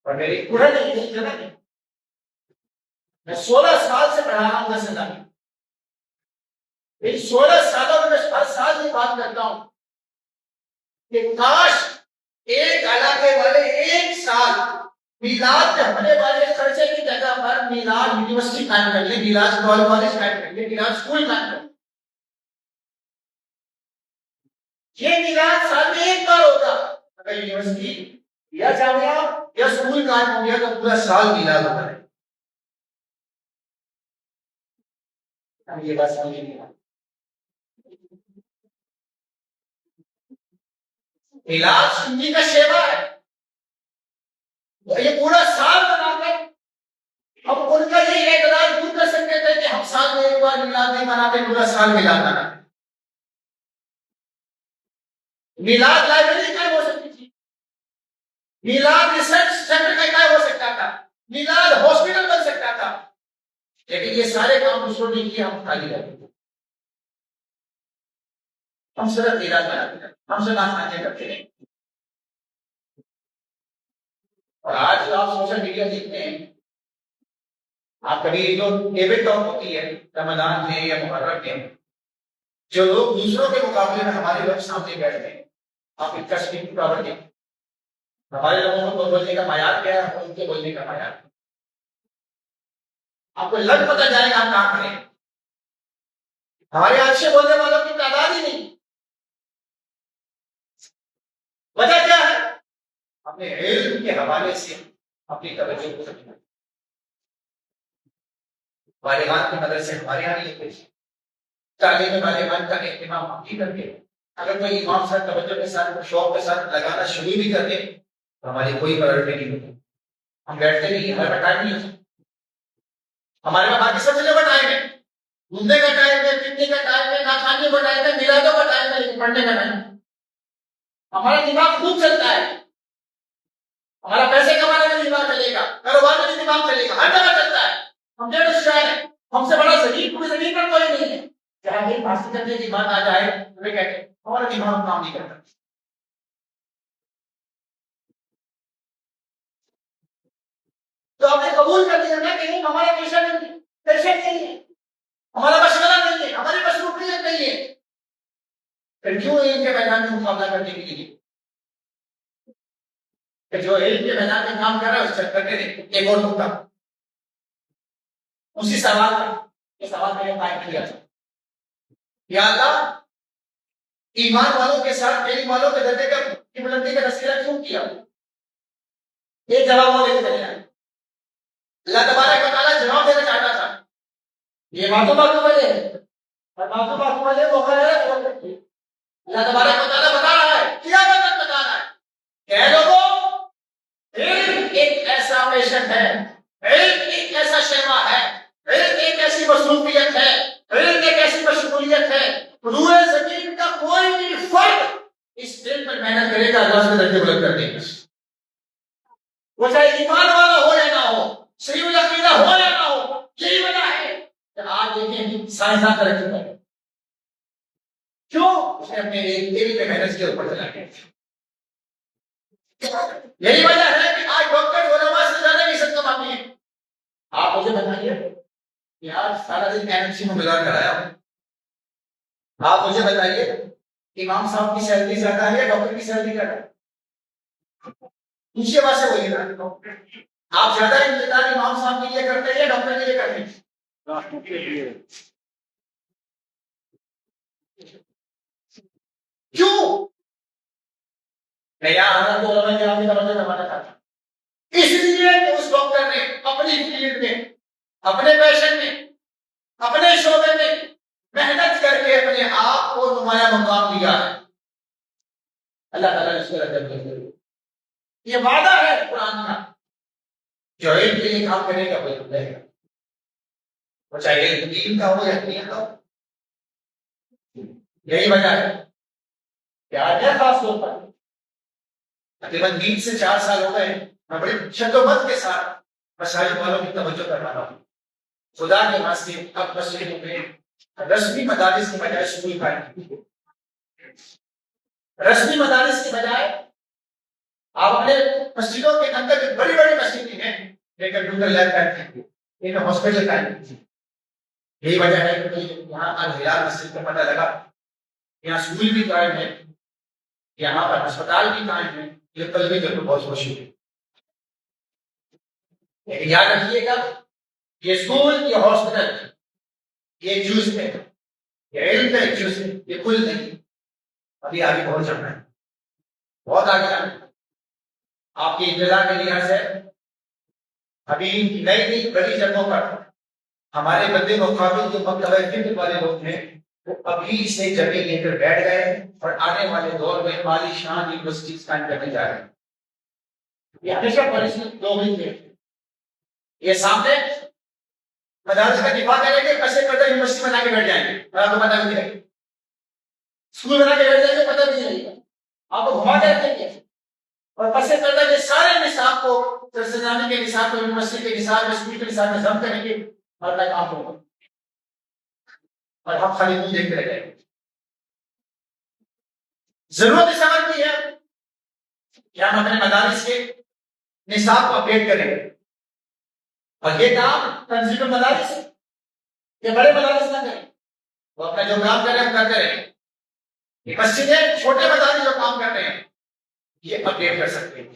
اور میری پورا نہیں جگہ نہیں. میں 16 سال سے پڑھا رہا ہوں 10 ہزار. 16 سالوں میں ہر سال یہ بات کرتا ہوں کہ کاش ایک علاقے والے ایک سال میلاد میں ہونے والے خرچے کی جگہ پر میلاد یونیورسٹی قائم کر لیں, میلاد کالج قائم کر لیں, میلاد اسکول قائم کر لیں. یہ میلاد سال میں ایک بار ہوگا. اگر یونیورسٹی یا جامعہ یا اسکول قائم ہو گیا تو پورا سال میلاد ہوتا ہے. یہ بات سمجھ نہیں آئی. میلاد سنی کا شیوا ہے, یہ پورا سال بنا کر ہم ان کا یہ اعتراض دور کر سکتے تھے کہ ہم سال میں ایک بار میلاد نہیں مناتے, پورا سال میلاد مناتے. میلاد لائبریری قائم ہو سکتی تھی, میلاد ریسرچ سینٹر کا قائم ہو سکتا تھا, میلاد ہاسپٹل بن سکتا تھا, لیکن یہ سارے کام دوسروں نے کیے, ہم خالی رہتے تھے. ہم صرف میلاد مناتے تھے, ہم سے نافرمانی کرتے رہے. اور آج جو آپ سوشل میڈیا دیکھتے ہیں, آپ کبھی جو ٹیبل ٹاک ہوتی ہے رمضان میں یا محرم میں, جو لوگ دوسروں کے مقابلے میں ہمارے لوگ سامنے بیٹھتے ہیں, آپ ان کا اسکرین ٹاور دیکھیں, ہمارے لوگوں کو بولنے کا معیار کیا ہے اور ان کے بولنے کا معیار؟ آپ کو لگ پتہ جائے گا آپ کہاں کھڑے ہیں۔ ہمارے اچھے بولنے والوں کی تعداد ہی نہیں۔ وجہ کیا ہے؟ اپنے علم کے حوالے سے اپنی توجہ کو رکھنا۔ والدان کی مدد سے ہمارے یہاں نہیں ہوتی، تعلیم والدان کا اہتمام ہم ہی کرتے ہیں۔ اگر کوئی امام صاحب توجہ کے ساتھ شوق کے ساتھ لگانا شروع بھی کر دیں تو ہماری کوئی پرورٹی نہیں ہوتی، ہم بیٹھتے نہیں، ہمارے پاس ٹائم نہیں ہوتا۔ ہمارے پاس باقی سب جگہ ٹائم ہے، گھومنے کا ٹائم ہے، پکنک کا ٹائم ہے، ناخوانے کا ٹائم ہے، میلادوں کا ٹائم ہے، لیکن پڑھنے کا ٹائم ہے۔ ہمارا دماغ خوب چلتا ہے، ہمارا پیسے کمانے میں دماغ چلے گا، کاروبار میں بھی دماغ چلے گا، ہر جگہ چلتا ہے۔ ہم ڈیڑھ شاعر ہیں، ہم سے بڑا ذہین پوری زمین پر کوئی نہیں ہے۔ جہاں بھی حاصل کرنے کی بات آ جائے ہمیں کہتے ہیں ہمارا دماغ کام نہیں کرتا۔ تو آپ نے قبول کر لیا نا کہ نہیں، ہمارا پیشہ نہیں ہے، پیشہ نہیں ہے، ہمارا مشورہ نہیں ہے، ہماری مصروفیت نہیں ہے، پھر کیوں علم کے میدان میں مقابلہ کرنے کے لیے؟ کہ جو علم کے میدان میں کام کر رہا ہے اس سے کرنے دیں۔ ایک اور نقطہ اسی سوال کا، یہ سوال میں نے قائم کیا تھا، یا اللہ ایمان والوں کے ساتھ علم والوں کے درجے کی بلندی کا تذکرہ کیوں کیا؟ یہ جواب وہ دیتے ہیں۔ اللہ تبارک و تعالیٰ جواب دینا چاہتا تھا، یہ باتوں وجہ ہے اور باتوں وجہ وہ ہے۔ اللہ تبارک و تعالیٰ بتا رہا ہے، کیا بتا رہا ہے کہ لوگوں، علم ایک ایسا پیشن ہے، علم ایک ایسا شیوا ہے، علم ایک ایسی مصروفیت ہے، علم ایک ایسی مشغولیت ہے، روئے زمین کا کوئی بھی فرد اس علم پر محنت کرے گا اللہ سے درجے بلند کر دے گا، وہ چاہے ایمان والا ہو یا نہ ہو، صحیح العقیدہ ہو یا نہ ہو۔ یہی وجہ ہے کہ آج دیکھیں سائنسداں ترقی کر، کیوں؟ اس نے اپنے علم پہ محنت کے اوپر چلا گیا۔ یہی وجہ ہے کہ آج ڈاکٹر علماء سے زیادہ عزت کماتی ہیں۔ آپ مجھے بتائیے کہ آج سارا دن NMC میں گزار کر آیا ہوں، آپ مجھے بتائیے امام صاحب کی سیلری زیادہ ہے یا ڈاکٹر کی سیلری زیادہ ہے؟ دوسری بات سے وہی نا، آپ زیادہ انتظار امام صاحب کے لیے کرتے ہیں یا ڈاکٹر کے لیے کرتے ہیں؟ کیوں؟ میں یہاں حضرت علماء کرام کی توجہ کروانا چاہتا ہوں، اس لیے کہ اس ڈاکٹر نے اپنی فیلڈ میں، اپنے پیشن میں، اپنے شعبے میں محنت کر کے اپنے آپ کو نمایاں مقام دیا ہے۔ اللہ تعالیٰ نے اس کو رجب کر دیا۔ یہ وعدہ ہے قرآن کا، جو علم کے لیے کام کرنے کا کوئی رہے گا، وہ چاہے علم دین کا ہو یا دنیا کا ہو۔ یہی وجہ ہے کہ آج ہے خاص طور پر تقریباً 3 سے 4 سال ہو گئے میں بڑی شدت کے ساتھ مسائل والوں کی توجہ کر رہا ہوں۔ خدا کے واسطے اب مسجدوں میں رسمی مدارس کی بجائے اسکول قائم کیے، رسمی مدارس کی بجائے آپ اپنے مسجدوں کے اندر جو بڑی بڑی مسجدیں ہیں لیکن کمپیوٹر لیب قائم کیے، ان ہاسپٹل قائم کیے۔ یہی وجہ ہے کہ یہاں الہلال مسجد کو پتہ لگا، یہاں اسکول بھی قائم ہے، یہاں پر ہسپتال بھی قائم ہے، یہ قلبی جو بہت مشہور ہے۔ لیکن یاد رکھیے گا، یہ اسکول، یہ ہاسپٹل، یہ جز ہے، یہ علم کا ایک جز ہے، یہ کل نہیں۔ ابھی آگے بہت جانا ہے، بہت آگے جانا ہے۔ آپ کی اطلاع کے لحاظ سے ابھی نئی نئی بڑی جگہوں پر ہمارے بندے مقابل جو مکتبہ فکر والے لوگ ہیں وہ ابھی سے جگہ لے کر بیٹھ گئے اور آنے والے دور میں عالی شان یونیورسٹیز قائم کرنے جا رہے ہیں۔ یہ ہمیشہ پالیسی لوگ ہی تھے، یہ سامنے مدارس کا دفاع کریں گے، کسے کردہ یونیورسٹی بنا کے بیٹھ جائیں گے اور آپ کو پتہ بھی نہیں رہے گا، اسکول بنا کے بیٹھ جائیں گے، پتہ بھی نہیں رہے گا، آپ کو گھما کے رکھیں گے اور کسے کردہ یہ سارے نصاب کو سرسنامی کے نصاب کو یونیورسٹی کے نصاب میں، اسکول کے نصاب میں ضم کریں گے اور اللہ کام ہوگا اور ہم خالی منہ دیکھتے رہ جائیں گے۔ ضرورت اس عمل کی ہے کہ ہم اپنے مدارس کے نصاب کو اپڈیٹ کریں، اور یہ کام تنظیم المدارس ہے، یہ بڑے مدارس نہ کریں، وہ اپنا جو کام کر رہے ہیں وہ کرتے رہیں۔ یہ مسجدیں چھوٹے مدارس جو کام کر رہے ہیں یہ اپڈیٹ کر سکتے ہیں۔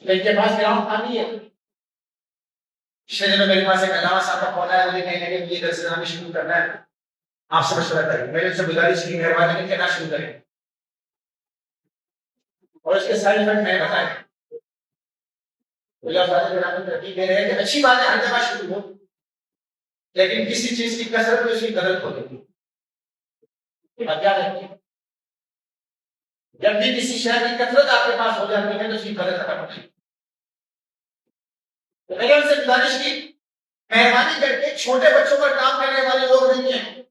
ان کے پاس گراؤنڈ خالی ہے. پچھلے دنوں میرے پاس ایک علامہ صاحب کا فون آیا, مجھے کہیں کہ مجھے درس نظامی شروع کرنا ہے, آپ سے مشورہ کریے. میں نے ان سے گزارش کی مہربانی کر کے نہ شروع کریں, اور اس کے سائڈ افیکٹ میں بتائیں. ترتیب دے رہے ہیں کہ اچھی بات ہے ہر جگہ شروع ہو, لیکن کسی چیز کی کثرت میں اس کی قدر کھو دیتی ہے. جب بھی کسی شہر کی کثرت آپ کے پاس ہو جاتی ہے تو اس کی قدر ختم ہوتی ہے. میں نے ان سے گزارش کی مہربانی کر کے چھوٹے بچوں پر کام کرنے والے لوگ نہیں ہیں.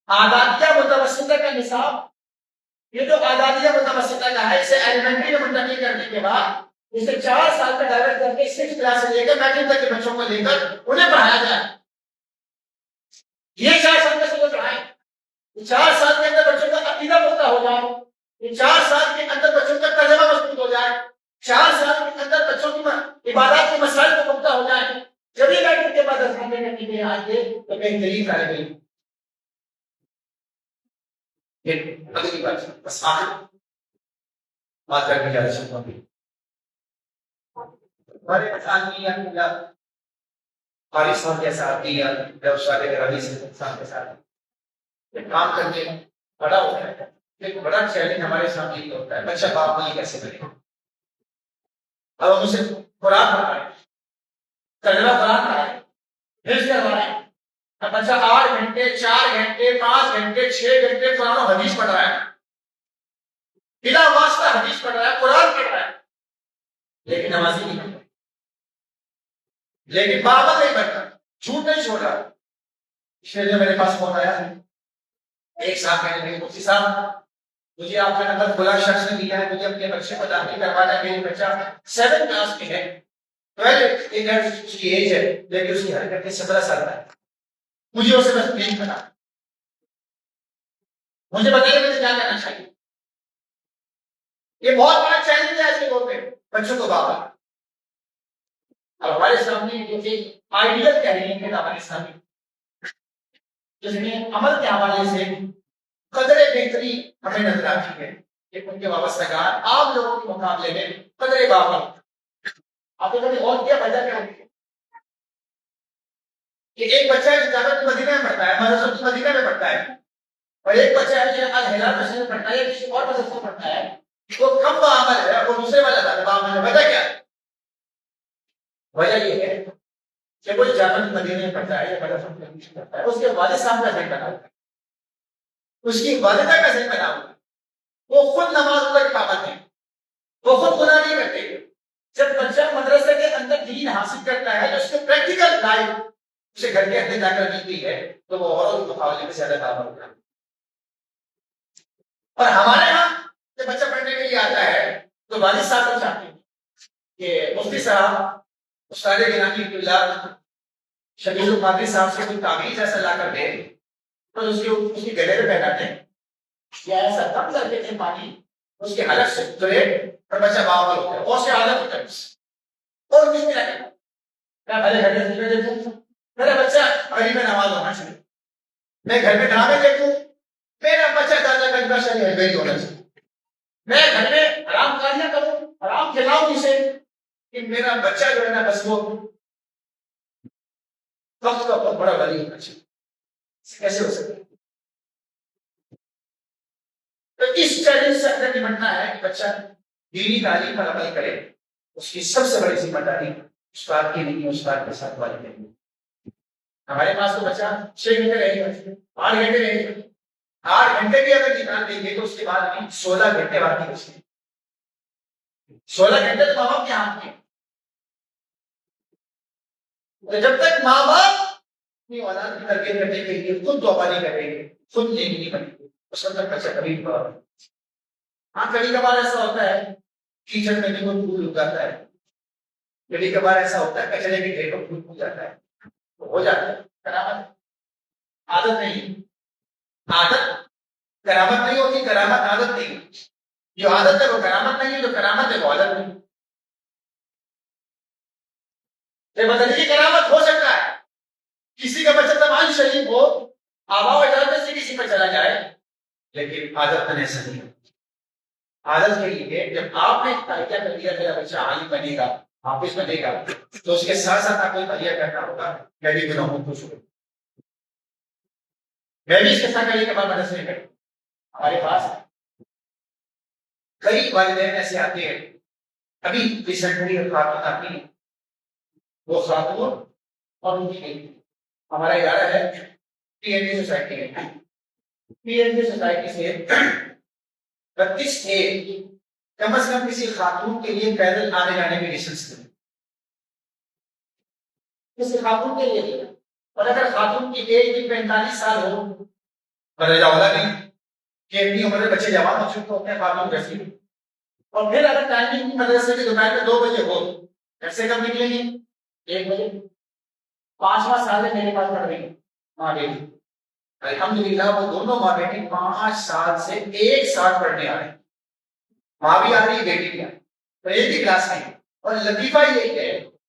آزادیہ متوسطہ کا نصاب, یہ جو آزادیہ متوسطہ کا ہے, اسے ایلیمنٹری میں منتقل کرنے کے بعد اسے 4 سال کا ڈائریکٹ کر کے 6 کلاس سے لے کر میٹرک تک کے بچوں کو لے کر انہیں پڑھایا جائے. یہ 4 سال میں سے جو پڑھائیں, 4 سال کے اندر بچوں کا عقیدہ پختہ ہو جائے, یہ 4 سال کے اندر بچوں کا ترجمہ مضبوط ہو جائے, 4 سال کے اندر بچوں کی عبادات کے مسائل کو پختہ ہو جائے, جب یہ میٹرک کے بعد اساتذہ کرنے کے لیے آئیں گے تو بہترین طالب علم. یہ اگلی بات بس آخر بات کرنے جا رہے ہیں. ہمارے تعلیمیہ اللہ فارغ صاحب کے ساتھ یا جب سارے گرامی سے صاحب کے ساتھ کام کرنے بڑا ہوتا ہے, ایک بڑا چیلنج ہمارے سامنے یہ ہوتا ہے بچہ باپ نہیں کیسے بنے. اب ہم اسے قرآن پڑھائیں, ترجمہ قرآن پڑھائیں, حفظ کروائیں. اب بچہ 8 گھنٹے 4 گھنٹے 5 گھنٹے 6 گھنٹے قرآن و حدیث پڑھ رہا ہے, بلا واسطہ حدیث پڑھ رہا ہے, قرآن پڑھ رہا ہے, لیکن نمازی نہیں بنتا, لیکن پابند نہیں بنتا, جھوٹ نہیں چھوڑ رہا. جو میرے پاس فون آیا ایک صاحب کہنے لگے مفتی صاحب مجھے آپ کا نمبر فلاں شخص نے دیا ہے, مجھے اپنے بچے کو داخل کروانا ہے. میرے بچہ 7 کلاس میں ہے, اس کی ایج ہے, لیکن اس کی حرکت 17 سال کا ہے. مجھے اسے بس نہیں پتا, مجھے بتائیے مجھے کیا کرنا چاہیے. یہ بہت بڑا چیلنج ہے ایسے دور میں بچوں کو بابا. اب ہمارے سامنے جو ایک آئیڈیل تحریر ہے ہمارے سامنے, جس میں عمل کے حوالے سے قدر بہتری ہمیں نظر آتی ہے کہ ان کے وابستگان عام لوگوں کے مقابلے میں قدر بابا. آپ نے کبھی غور کیا وجہ کیا ہوتی ہے کہ ایک بچہ ہے جو جامعۃ المدینہ میں پڑھتا ہے, مدرسۃ المدینہ میں پڑھتا ہے, اور ایک بچہ ہے جو الہلال مسجد میں پڑھتا ہے یا کسی اور مدرسے میں پڑھتا ہے, وہ کم بعمل ہے اور وہ دوسرے والا زیادہ بعمل ہے. وجہ کیا ہے؟ وجہ یہ ہے کہ وہ جامعۃ المدینہ میں پڑھتا ہے یا مدرسۃ المدینہ میں پڑھتا ہے, اس کے والد صاحب کا ذہن بنا ہوتا ہے, اس کی والدہ کا ذہن بنا ہوتا ہے, وہ خود نماز اللہ کے پابند ہے, وہ خود گناہ نہیں کرتے. جب بچہ مدرسے کے اندر دین حاصل کرتا ہے تو اس کو پریکٹیکل لائف اسے گھر کے اندر جا کر ملتی ہے تو وہ اوروں کے مقابلے میں زیادہ کامیاب ہوتا ہے. اور ہمارے ہاں جب بچہ پڑھنے کے لیے آتا ہے تو والد صاحب کو چاہتے ہیں کہ مفتی صاحب استاد گرامی اللہ شبیر القادری صاحب سے کوئی تعویذ ایسا لا کر دے تو اس کی گلے میں پہناتے ہیں یا ایسا دم کر دیتے ہیں پانی اس کے حلق سے اترے اور بچہ باول ہوتا ہے, اور سے عادت ہوتا ہے اور کچھ نہیں رکھے. میں بھلے گھر میں دیکھوں میرا بچہ غریب میں نماز ہونا چاہیے, میں گھر میں ڈرامے دیکھوں میرا بچہ دادا کا نشہ نہیں ہونا چاہیے, میں گھر میں حرام کاریاں کروں حرام کھلاؤں اسے کہ میرا بچہ جو ہے نا بس وہ وقت کا بہت بڑا ولی ہونا چاہیے. کیسے ہو سکتا ہے؟ تو اس چیلنج سے اگر نمٹنا ہے کہ بچہ دینی تعلیم پر عمل کرے, اس کی سب سے بڑی ذمہ داری استاد کی نہیں, استاد کے ساتھ والد کی نہیں. ہمارے پاس تو بچہ 6 گھنٹے رہے گا, 8 گھنٹے رہے گا, 8 گھنٹے بھی اگر نکال دیں گے تو اس کے بعد بھی 16 گھنٹے باقی بچے, 16 گھنٹے تو ماں باپ کے ہاتھ میں. جب تک ماں باپ اپنی اولاد کی تربیت کرنے کے لیے خود توبہ نہیں کریں گے, خود نیکی نہیں بنے گی, اس وقت تک بچہ کبھی ہاں کبھی کبھار ایسا ہوتا ہے کیچڑ میں بھی کوئی پھول اگاتا ہے, کبھی کبھار ایسا ہوتا ہے کچرے کے ڈھیر پر پھول اگ جاتا ہے, ہو جاتا ہے. کرامت عادت نہیں, عادت کرامت نہیں ہوتی, کرامت عادت نہیں ہوتی. جو عادت ہے وہ کرامت نہیں ہے, جو کرامت ہے وہ عادت نہیں. بدلی کی کرامت ہو سکتا ہے کسی کا بچہ تمام شریف ہو, آبا و اجازت سے کسی پر چلا جائے, لیکن عادت میں ایسا نہیں ہے. عادت کے لیے جب آپ نے تہیہ کر دیا میرا بچہ عالم بنے گا حافظ بنے گا تو اس کے ساتھ ساتھ آپ کو تہیہ کرنا ہوگا میں بھی گناہوں کو چھوڑوں میں بھی اس کے ساتھ کبھی کبھار مدرسے میں کروں ہمارے پاس کئی والدین ایسے آتے ہیں ابھی ریسنٹلی خاتون آتی وہ خاتون اور ان کی ہمارا ادارہ ہے پی این ڈی سوسائٹی ہے پی این ڈی سوسائٹی سے 32 تھے کم از کم کسی خاتون کے لیے پیدل آنے جانے کی ڈسٹینس تھی کسی خاتون کے لیے اور اگر خاتون کی ایج بھی 45 سال ہو مدرجہ اولا نہیں کہ اتنی عمر میں بچے جوان ہو چکے تو اپنے خاتون کیسی اور پھر اگر ٹائمنگ مدرسے کی دوپہر میں 2 بجے ہو گھر سے کب نکلیں گے 1 بجے 5واں سال ہے میرے پاس پڑھ رہی ہیں ماں بیٹی الحمدللہ وہ دونوں ماں بیٹی 5 سال سے ایک ساتھ پڑھنے آ رہے ہیں ماں بھی آ رہی ہے بیٹی بھی آ رہی ہے تو ایک ہی کلاس میں اور لطیفہ یہ ہے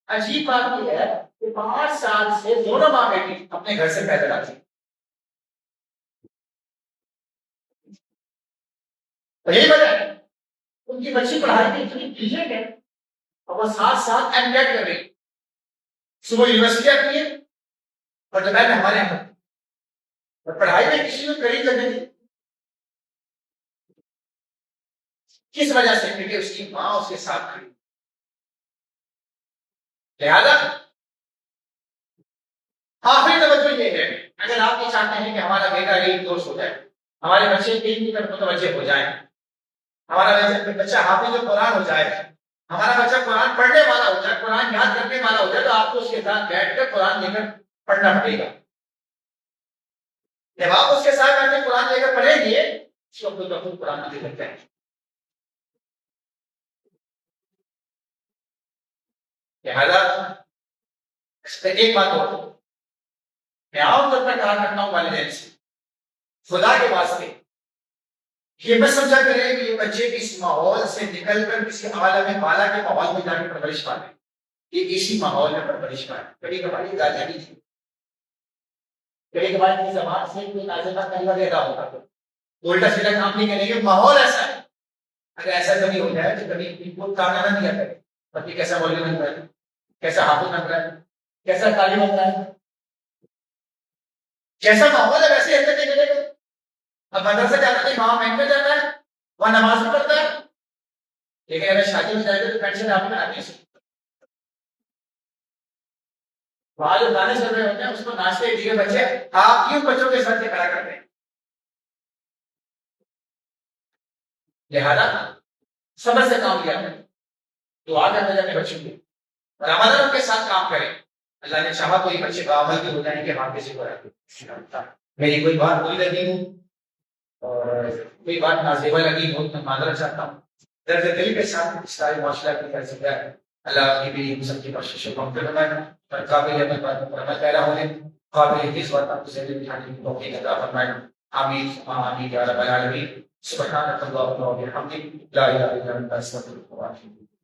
عجیب بات یہ ہے کہ 5 سال سے دونوں ماں بیٹی اپنے گھر سے پیدل آتی ہیں یہی وجہ ہے ان کی بچی پڑھائی کی اتنی ڈیلیجنٹ ہے اور وہ ساتھ ساتھ ایم ٹیک کر رہی صبح یونیورسٹی آتی ہے اور دوپہر میں ہمارے یہاں اور پڑھائی میں کسی کو قریب کرنے کی کس وجہ سے کیونکہ اس کی ماں اس کے ساتھ کھڑی لہذا آخری توجہ یہ ہے اگر آپ یہ چاہتے ہیں کہ ہمارا بیٹا ایک دوست ہو جائے ہمارے بچے دین کی طرف متوجہ ہو جائیں ہمارا بچہ حافظ قرآن ہو جائے ہمارا بچہ قرآن پڑھنے والا ہو جائے قرآن یاد کرنے والا ہو جائے تو آپ کو اس کے ساتھ بیٹھ کر قرآن لے کر پڑھنا پڑے گا جب آپ اس کے ساتھ بیٹھ کر قرآن لے کر پڑھیں گے اس کو خود بخود قرآن لے سکتے ہیں لہٰذا اس پہ ایک بات اور میں عام طور پر کہا کرتا ہوں والدین سے خدا کے واسطے یہ میں سمجھا کریں کہ یہ بچے اس ماحول سے نکل کر کسی عالم بالا کے ماحول میں جا کے پرورش پائے یہ اسی ماحول میں پرورش پائے کبھی کبھار یہ گالیاں نہیں تھی کبھی کبھار کی زبان سے کوئی نازیبہ کلمہ دے رہا ہوتا تو الٹا سیدھا کام نہیں کریں گے ماحول ایسا ہے اگر ایسا کبھی ہو جائے تو کبھی کوئی کام نہ دیا کرے پتی کیسا بولنے بن رہا ہے کیسا حافظ بن رہا ہے کیسا تعلیم بن رہا ہے جیسا ماحول ہے ویسے حرکتیں کرے گا اب مدرسہ جاتا ہے وہاں بینک میں جاتا ہے وہاں نماز بھی پڑھتا ہے لیکن اگر شادی میں جائے گا تو پینشن آپ میں آتی ہے وہاں جو گانے چل رہے ہوتے ہیں اس کو ناچتے دیے بچے آپ کیوں بچوں کے ساتھ کھڑا کرتے ہیں لہذا صبر سے کام لیا دعا کرتے جا کے بچوں کو رمضان ان کے ساتھ کام کریں اللہ نے چاہا تو یہ بچے عمل کے ہو جائیں گے ہاتھ سے ہو میری کوئی بات کوئی لگی ہوں اور کوئی بات نازیبہ لگی ہو تو معذرت چاہتا ہوں درد دل کے ساتھ اس سارے معاشرہ کی فیصلہ ہے اللہ کی بھی سب کی بخشش و مغفرت فرمائے اور قابل عمل پر عمل پیرا ہونے قابل اس بات کو زندگی بٹھانے کی توفیق عطا فرمائے آمین آمین یا رب العالمین سبحانک اللہم و بحمدک لا الہ الا انت استغفرک و اتوب الیک